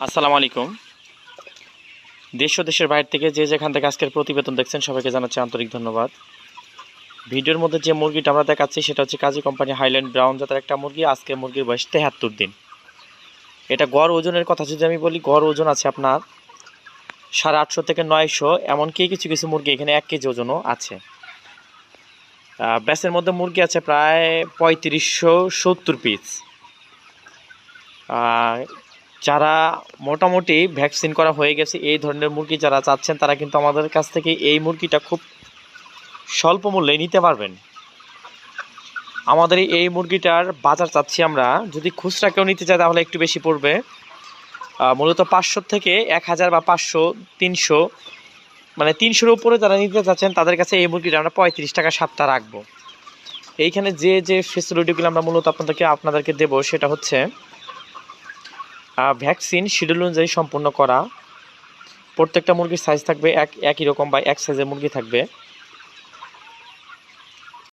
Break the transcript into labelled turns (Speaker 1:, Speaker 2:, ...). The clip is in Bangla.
Speaker 1: আসসালামু আলাইকুম। দেশ ও দেশের বাইরে থেকে যে যেখান থেকে আজকের প্রতিবেদন দেখছেন সবাইকে জানাচ্ছি আন্তরিক ধন্যবাদ। ভিডিওর মধ্যে যে মুরগিটা আমরা দেখাচ্ছি সেটা হচ্ছে কাজী কোম্পানি হাইল্যান্ড ব্রাউন জাতের একটা মুরগি। আজকে মুরগির বয়স ৭৩ দিন। এটা গড় ওজনের কথা যদি আমি বলি, গড় ওজন আছে আপনার 850 থেকে 900, এমনকি কিছু কিছু মুরগি এখানে 1 কেজি ওজনও আছে। ব্যাসের মধ্যে মুরগি আছে প্রায় 3570 পিস। যারা মোটামুটি ভ্যাকসিন করা হয়ে গেছে এই ধরনের মুরগি যারা চাচ্ছেন তারা কিন্তু আমাদের কাছ থেকে এই মুরগিটা খুব স্বল্প মূল্যে নিতে পারবেন। আমাদের এই মুরগিটার বাজার চাচ্ছি আমরা, যদি খুচরা কেউ নিতে চায় তাহলে একটু বেশি পড়বে, মূলত 500 থেকে 1000 বা 500 300, মানে 300-এর উপরে যারা নিতে চাচ্ছেন তাদের কাছে এই মুরগিটা আমরা 35 টাকা সপ্তাহ রাখবো। এইখানে যে যে ফেসিলিটিগুলো আমরা মূলত আপনাদেরকে দেবো সেটা হচ্ছে ভ্যাকসিন শিডিউল অনুযায়ী সম্পূর্ণ করা। প্রত্যেকটা মুরগির সাইজ থাকবে একই রকম বা এক সাইজের মুরগি থাকবে।